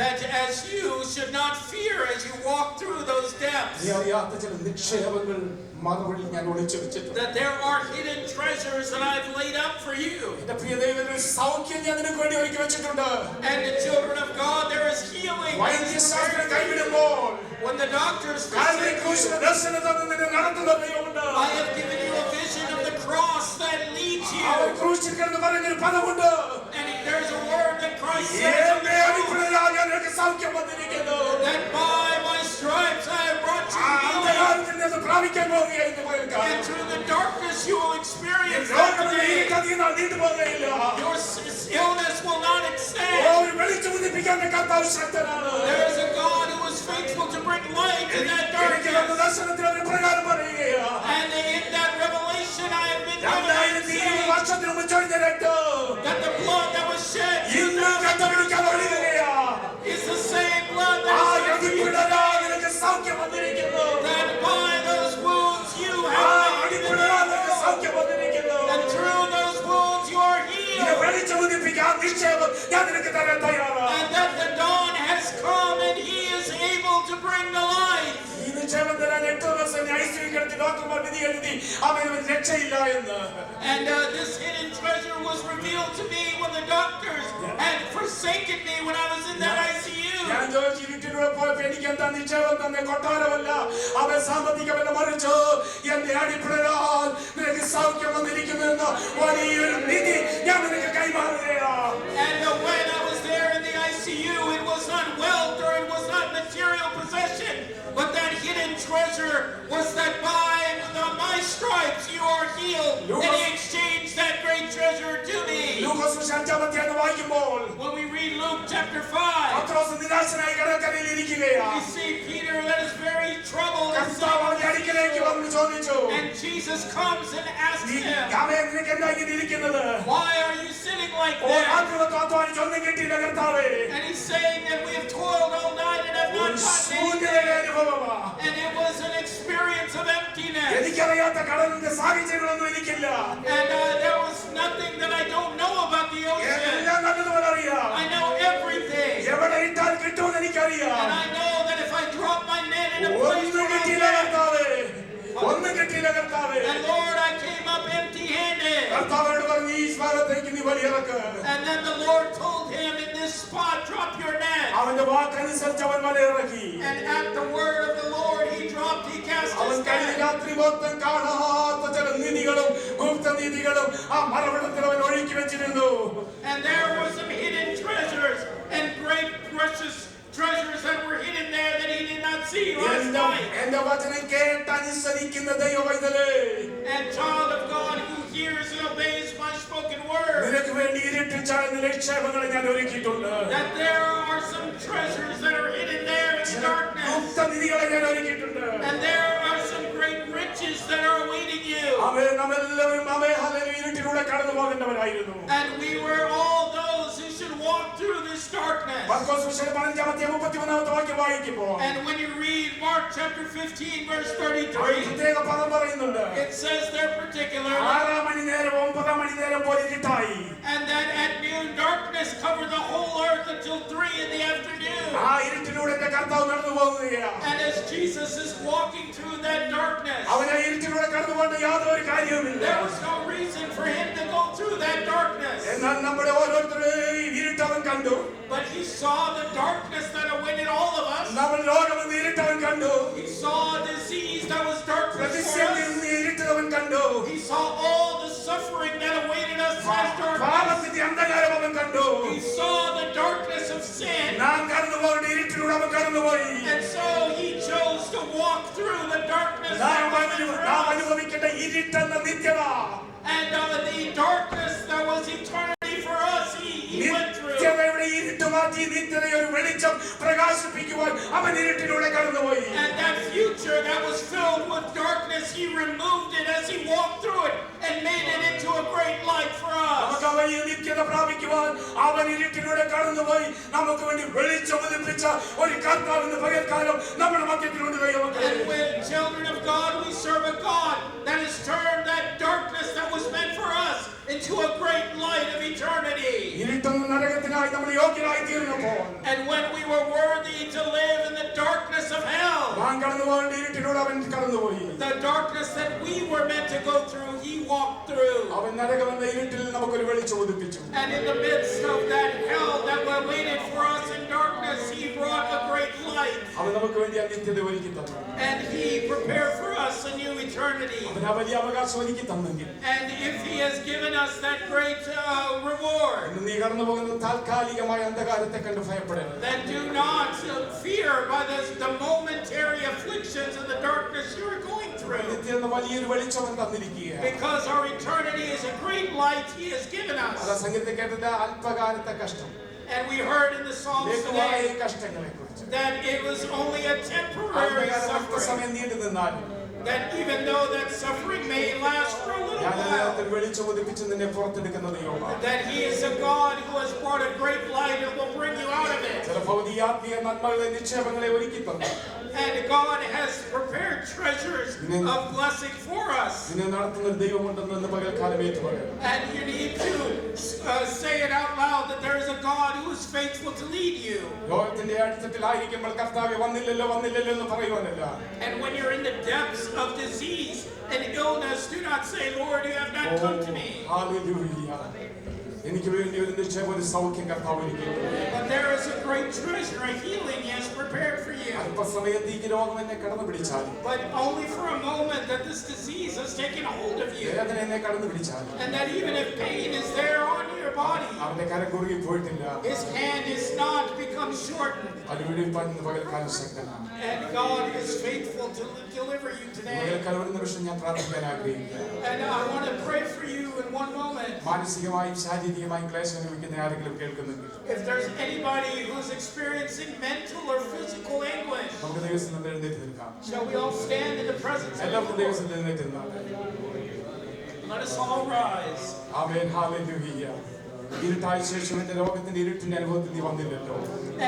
that as you should not fear as you walk through those depths. നീ അറിയാത്ത ചില നിക്ഷേപങ്ങൾ മറുപടി ഞാൻ ഒളിച്ചു വെച്ചിട്ടുണ്ട്. That there are hidden treasures that I've laid up for you. എന്റെ പ്രിയ ദൈവമേ, സൗഖ്യം ഞാൻ നിനക്ക് വേണ്ടി ഒരുക്കി വെച്ചിട്ടുണ്ട്. And the children of God, there is healing. വൈദ്യശാസ്ത്രം കൈവിടുമ്പോൾ When the doctors Calvary forsake ക്രൂശിലെ ദർശനം തന്ന് നിന്നെ നടത്തുന്ന ദൈവമുണ്ട്. I have given you a vision of the cross that leads അവൻ you. ക്രൂശിൽ കിടന്ന് പറയുന്നൊരു പദമുണ്ട്. And there's a word that Christ says on എന്റെ the cross, അടിപ്പിണരാൽ ഞാൻ നിനക്ക് സൗഖ്യം വന്നിരിക്കുന്നു. that by my stripes I have brought you healing. അന്ധകാരത്തിൽ നിന്ന് പ്രാപിക്കാൻ പോകുകയായിരുന്നു കേൾക്കാം. And through the darkness you will experience ലോകത്തിൽ that ഈ today. കഥയിൽ നാം നീണ്ടു പോകുകയില്ല. Your illness will not extend. ഒരു വെളിച്ചം ഉദിപ്പിക്കാൻ കർത്താവ് ശക്തനാണ്. There is a God who is faithful to bring light in that എനിക്ക് വന്ന darkness. ദർശനത്തിൽ ഒരു പ്രകാരം പറയുകയാ. And in that revelation I have been 2020 വർഷത്തിന് മുമ്പ് ചൊരിഞ്ഞ രക്തം that the blood that was shed ഇന്നും കത്തപിടിക്കാൻ ഒഴുകുകയാ. is the same blood ആ that is അടിപ്പിണരാൽ നിനക്ക് സൗഖ്യം വന്നിരിക്കുന്നു. that by those wounds you ആ have been അടിപ്പിണരാൽ നിനക്ക് സൗഖ്യം വന്നിരിക്കുന്നു. and through those wounds you are ഈ healed. വെളിച്ചം ഉദിപ്പിക്കാൻ നിക്ഷേപം ഞാൻ നിനക്ക് തരാൻ തയ്യാറാണ്. And that the dawn has come and He is able to bring the light. ഈ നിക്ഷേപം തരാൻ 8 ദിവസം ഐസിയു കിടത്തി ഡോക്ടർമാർ വിധി എഴുതി അവന് രക്ഷയില്ല എന്ന്. And this hidden treasure was revealed to me when the doctors had forsaken me when I was in that ICU. ഞാൻ ചോദിച്ചു ഇരുട്ടിലൂടെ പോയപ്പോ എനിക്ക് എന്താ നിക്ഷേപം തന്നെ കൊട്ടാരമല്ല അവൻ സാമ്പത്തികമല്ല മറിച്ചു എന്റെ അടിപ്പിണരാൽ നിനക്ക് സൗഖ്യം വന്നിരിക്കുന്നു എന്ന വലിയൊരു നിധി ഞാൻ നിനക്ക് കൈമാറുകയാ. And when I was there in the ICU, it was not wealth or it was not material possession, but that hidden treasure was that by my stripes you are healed. And He exchanged that great treasure to me. ലൂക്കോസ് 5-ാം അധ്യായം വായിക്കുമ്പോൾ When we read Luke chapter 5, പത്രോസ് നിരാശനായി കടൽക്കരയിൽ ഇരിക്കുകയാ. we see Peter that is very troubled and കർത്താവ് അവന്റെ അടുക്കലേക്ക് വന്ന് ചോദിച്ചു, and Jesus comes and asks him, അവൻ നിനക്ക് എന്താ ഇങ്ങനെ ഇരിക്കുന്നത്? why are you sitting like oh that? ആത്മവത്ത് അധ്വാനിച്ച് ഒന്നും കിട്ടിയില്ല കർത്താവേ. And he's saying that we have toiled all night and have not ഒരു gotten anything. ശൂന്യതയിലെ കടലിന്റെ സാഹചര്യങ്ങളൊന്നും എനിക്കില്ല. And there was nothing that I don't know about the ocean. എല്ലാം നല്ലതുപോലെ അറിയാം. I know everything. എവിടെ ഇട്ടാൽ കിട്ടുമെന്ന് എനിക്കറിയാം. And I know that if I drop my net in a place ഒന്നും where കിട്ടിയില്ല I'm കർത്താവേ, ഒന്നും കിട്ടിയില്ല കർത്താവേ. and Lord, I came up empty-handed. കർത്താവോട് പറഞ്ഞു ഈ ഭാഗത്തേക്ക് നീ വലിയിറക്ക്. And then the Lord told him, in this spot, drop your net. അവന്റെ വാക്കനുസരിച്ച് അവൻ വലിയിറക്കി. And at the word of the Lord, he cast അവൻ his കഴിഞ്ഞ net. രാത്രി മൊത്തം കാണാത്ത ചില നിധികളും ഗുപ്തനിധികളും ആ മറവിടത്തിൽ അവൻ ഒഴുക്കി വെച്ചിരുന്നു. And there were some hidden treasures and great precious treasures that were hidden there that he did not see last night. എന്റെ വചനം കേട്ട് അനുസരിക്കുന്ന ദൈവവൈതലേ, And child of God who hears and obeys my spoken word, നിനക്ക് വേണ്ടി ഇരുട്ടിൽ ചാടുന്ന നിക്ഷേപങ്ങളെ ഞാൻ ഒരുക്കിയിട്ടുണ്ട്. that there are some treasures that are hidden there in the darkness. ഗുപ്തനിധികളെ ഞാൻ ഒരുക്കിയിട്ടുണ്ട്. And there are some great riches that are awaiting you. അവൻ നമ്മെല്ലാവരും അവൻ ഹല്ലേലൂയ ഇരുട്ടിലൂടെ കടന്നു പോകേണ്ടവരായിരുന്നു. And we were all those who should walk through this darkness. മർക്കോസ് വിശേഷം 5-33 വാക്യം വായിക്കുമ്പോൾ And when you read Mark chapter 15 verse ഒരു 33, പ്രത്യേക പദം പറയുന്നുണ്ട്. it says there particularly, 6 മണി നേരം 9 മണി നേരം പോലെ ഇരുട്ടായി. and that at noon darkness covered the whole earth until 3 in the afternoon. ആ ഇരുട്ടിലൂടെ എന്റെ കർത്താവ് നടന്നു പോകുകയാണ്. And as Jesus is walking through that darkness, അവനെ ഇരുട്ടിലൂടെ കടന്നു പോകേണ്ട യാതൊരു കാര്യവുമില്ല. there was no reason for him to go through that darkness. എന്നാൽ നമ്മുടെ ഓരോരുത്തരെയും ഇരുട്ടവൻ കണ്ടു. But he saw the darkness that awaited all of us. നമ്മൾ രോഗമെന്ന് ഇരുട്ടവൻ കണ്ടു. He saw disease that was darkness for പ്രതിസന്ധി us. ഇരുട്ടവൻ കണ്ടു. He saw all the suffering that awaited us as darkness. പാപത്തിന്റെ അന്ധകാരം അവൻ കണ്ടു. He saw the darkness of sin. നാം കടന്നു പോകേണ്ട ഇരുട്ടിലൂടെ അവൻ കടന്നുപോയി. And so he chose to walk through the darkness that was for നാം us. അനുഭവിക്കേണ്ട ഇരുട്ടെന്ന നിത്യത, And the darkness that was eternity for us, he went through. നിത്യതയുടെ ഇരുട്ട് മാറ്റി നിത്യതയെ ഒരു വെളിച്ചം പ്രകാശിപ്പിക്കുവാൻ അവൻ ഇരുട്ടിലൂടെ കടന്നുപോയി. And that future that was filled with darkness, he removed it as he walked through it and made it into a great light for us. നമുക്ക് ആ വലിയ നിത്യത പ്രാപിക്കുവാൻ അവൻ ഇരുട്ടിലൂടെ കടന്നുപോയി നമുക്ക് വേണ്ടി വെളിച്ചം ഉദിപ്പിച്ച ഒരു കർത്താവിന്റെ പകൽക്കാലം നമ്മുടെ മധ്യത്തിലുണ്ട് ദൈവമക്കളെ. And when children of God, we serve a God that has turned that darkness that was meant for us into a great light of eternity. ഇരുട്ടെന്ന നരകത്തിനായി നമ്മൾ യോഗ്യരായി തീർന്നപ്പോൾ, And when we were worthy to live in the darkness of hell, നാം കടന്നു പോകേണ്ട ഇരുട്ടിലൂടെ അവൻ കടന്നുപോയി. the darkness that we were meant to go through, he walked through. അവൻ നരകമെന്ന ഇരുട്ടിൽ നമുക്കൊരു വെളിച്ചം ഉദിപ്പിച്ചു. And in the midst of that hell that waited for us in darkness, he brought a great light. അവൻ നമുക്ക് വേണ്ടി ആ നിത്യത ഒരുക്കി തന്നു. And he prepared for us a new eternity. അവൻ ആ വലിയ അവകാശം ഒരുക്കി തന്നെങ്കിൽ, And if he has given us that great reward, ഇന്ന് നീ കടന്നു പോകുന്ന താൽക്കാലികമായ അന്ധകാരത്തെ കണ്ട് ഭയപ്പെടരുത്. then do not fear by the momentary afflictions and the darkness you are going through. നിത്യ എന്ന വലിയൊരു വെളിച്ചം അവൻ തന്നിരിക്കുകയാണ്. Because our eternity is a great light he has given അതാ us. സംഗീതത്തിൽ കേട്ടത് അല്പകാലത്തെ കഷ്ടം, And we heard in the Psalms ലഘുവായ today ഈ കഷ്ടങ്ങളെ കുറിച്ച്. that it was only a temporary suffering. സമയം നീണ്ടു നിന്നാലും That even though that suffering may last for a little while, വെളിച്ചം ഉദിപ്പിച്ച് നിന്നെ പുറത്തെടുക്കുന്ന ദൈവമാണ്. that he is a God who has brought a great light and will bring you out of it. ചില ഭൗതികാത്മീയ നന്മകളെ നിക്ഷേപങ്ങളെ ഒരുക്കി തന്നു. And God has prepared treasures of blessing for us. നിന്നെ നടത്തുന്ന ഒരു ദൈവമുണ്ടെന്ന് ഇന്ന് പകൽക്കാലം ഏറ്റുപറയണം. And you need to say it out loud that there is a God who is faithful to lead you. ലോകത്തിന്റെ അടിത്തട്ടിലായിരിക്കുമ്പോൾ കർത്താവേ വന്നില്ലല്ലോ വന്നില്ലല്ലോ എന്ന് പറയുവാനല്ല. And when you're in the depths of disease and illness, do not say, Lord, you have not come to me. Hallelujah. എനിക്ക് വേണ്ടി ഒരു നിക്ഷേപം, ഒരു സൗഖ്യം കർത്താവ് ഒരുക്കിയിട്ടുണ്ട്. But there is a great treasure, a healing he has prepared for you. അല്പസമയത്തേക്ക് രോഗം എന്നെ കടന്നു പിടിച്ചാലും, But only for a moment that this disease has taken hold of you. വേദന എന്നെ കടന്നു പിടിച്ചാലും, And that even if pain is there on your body, അവന്റെ കരം കുറുകി പോയിട്ടില്ല. his hand is not become shortened. അതിലൂടെ പകൽക്കാലം ശക്തനാണ്. And God is faithful to deliver you today. പകൽക്കാലം ഒരു നിമിഷം ഞാൻ പ്രാർത്ഥിക്കാൻ ആഗ്രഹിക്കുന്നു. And I want to pray for you in one moment. മാനസികമായും ശാരീരികമായും ക്ലേശം അനുഭവിക്കുന്ന ആരെങ്കിലും കേൾക്കുന്നെങ്കിൽ, If there's anybody who's experiencing mental or physical anguish, നമുക്ക് ദൈവത്തിൽ നിന്ന് എഴുന്നേറ്റ് നിൽക്കാം. shall we all stand in the presence of the എല്ലാവർക്കും Lord? ദൈവത്തിൽ എഴുന്നേറ്റ് നിന്നാൽ Let us all rise. ആമേൻ. ഹല്ലേലൂയ. ഇരുട്ടായ ശേഷം എന്റെ രോഗത്തിന്റെ ഇരുട്ടിന്റെ അനുഭവത്തിൽ നീ വന്നില്ലല്ലോ.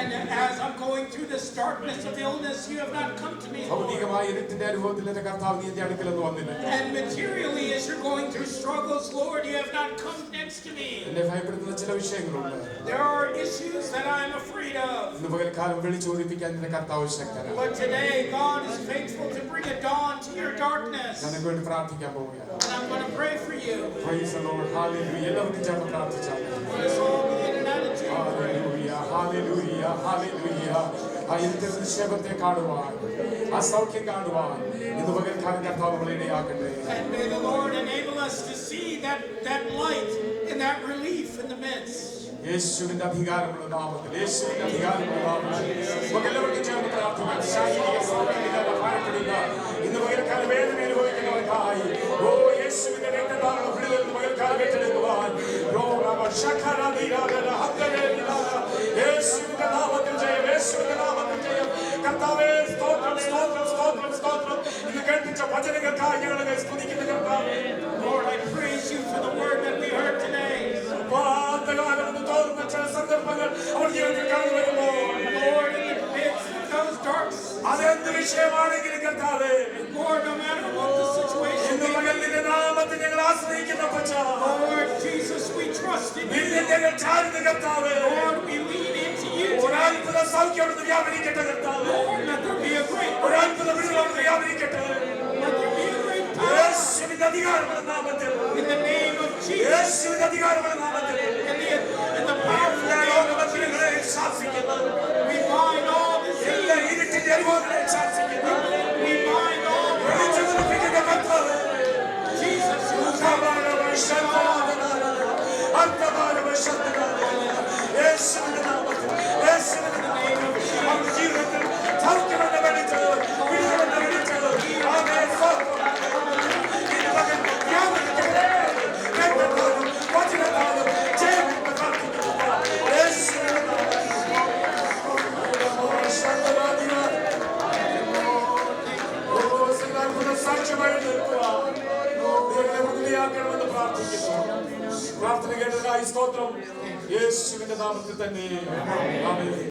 And as I'm going through this darkness of illness, you have not come to me, Lord. ഭൗതികമായ ഇരുട്ടിന്റെ അനുഭവത്തിൽ എന്റെ കർത്താവ് നീ എന്റെ അടുക്കലെന്ന് വന്നില്ല. And materially, as you're going through struggles, Lord, you have not come next to me. എന്നെ ഭയപ്പെടുത്തുന്ന ചില വിഷയങ്ങളുണ്ട്. There are issues that I am afraid of. ഇന്ന് പകൽക്കാലം വിളിച്ചോടിപ്പിക്കാൻ എന്റെ കർത്താവ് ശക്തനാണ്. But today, God is faithful to bring a dawn to your darkness. ഞാൻ നിങ്ങൾക്ക് വേണ്ടി പ്രാർത്ഥിക്കാൻ പോവുകയാണ്. And I'm going to pray for you. Praise the Lord. Hallelujah. എല്ലാവർക്കും ചേർന്ന് പ്രാർത്ഥിച്ചാൽ Let us all be in an attitude of prayer. Hallelujah. Hallelujah. ആ ഇരുട്ടിന്റെ നിക്ഷേപത്തെ കാണുവാൻ, ആ സൗഖ്യം കാണുവാൻ ഇന്ന് പകൽക്കാലം കർത്താവ് നമ്മളെ ഇടയാക്കട്ടെ. And may the Lord enable us to see that light and that relief in the midst. യേശുവിന്റെ അധികാരമുള്ള നാമത്തിൽ, യേശുവിന്റെ അധികാരമുള്ള നാമത്തിൽ നമുക്കെല്ലാവർക്കും ചേർന്ന് പ്രാർത്ഥിക്കാം. ശാരീരിക സൗഖ്യമില്ലാതെ ഭയപ്പെടുന്ന ഇന്ന് പകൽക്കാലം വേദന അനുഭവിക്കുന്നവർക്കായി യേശുവിന്റെ രക്തത്താലുള്ള വിടുതൽ ഇന്ന് പകൽക്കാലം ഏറ്റെടുക്കുവാൻ യേശുവിന്റെ നാമത്തിൽ ജയം, യേശുവിന്റെ നാമത്തിൽ ജയം. കർത്താവേ സ്തോത്രം, സ്തോത്രം, സ്തോത്രം, സ്തോത്രം. ഇന്ന് കേൾപ്പിച്ച വചനങ്ങൾക്കായി ഞങ്ങളെ സ്തുതിക്കുന്ന കർത്താവേ. Lord, I praise you for the word that we heard today. ചില സന്ദർഭങ്ങൾ അവർ ജീവിതത്തിൽ കടന്നു വരുമ്പോൾ Lord, in the midst of those dark, അതെന്ത് വിഷയമാണെങ്കിലും കർത്താവേ, Lord, no matter what the situation ഇന്ന് may മകൻ be, നിന്റെ നാമത്തിൽ ഞങ്ങൾ ആശ്രയിക്കുന്ന പച്ച Lord Jesus, we trust in you. നിന്നെ ഞങ്ങൾ ചാരുന്ന കർത്താവേ. Lord, we lean into you ഒരു today. അത്ഭുത സൗഖ്യം അവിടുന്ന് വ്യാപരിക്കട്ടെ കർത്താവേ. Lord, let there be a great ഒരു അത്ഭുത വിടുതൽ അവിടുന്ന് വ്യാപരിക്കട്ടെ. let there be a great power യേശുവിന്റെ അധികാരമുള്ള നാമത്തിൽ, in the name of Jesus, യേശുവിന്റെ അധികാരമുള്ള നാമത്തിൽ in the powerful എല്ലാ name of രോഗബന്ധനങ്ങളെ ശാസിക്കുന്നു. we bind all disease, എല്ലാ ഇരുട്ടിന്റെ അനുഭവങ്ങളെ ശാസിക്കുന്നു. we bind all വെളിച്ചം ലഭിക്കുന്ന കർത്താവേ. Jesus, who is യേശുവിന്റെ നാമത്തിൽ, യേശുവിന്റെ നാമത്തിൽ അവരുടെ ജീവിതത്തിൽ സൗഖ്യമെന്ന് വിളിച്ചത്, വിടുതലെന്ന് വിളിച്ചത്. ആമേൻ. ഇന്ന് പകൽ വ്യാപരിക്കട്ടെ. രക്തത്താലും വചനത്താലും ജയമെന്ന് പ്രാർത്ഥിക്കുന്നു. യേശുവിന്റെ നാമത്തിൽ. സാക്ഷ്യമായി നിൽക്കുക. ദൈവത്തെ മൃദുലയാക്കണമെന്ന് പ്രാർത്ഥിക്കുന്നു. പ്രാർത്ഥന കേട്ടതായി സ്തോത്രം. യേശുവിന്റെ നാമത്തിൽ തന്നെ ആമേൻ.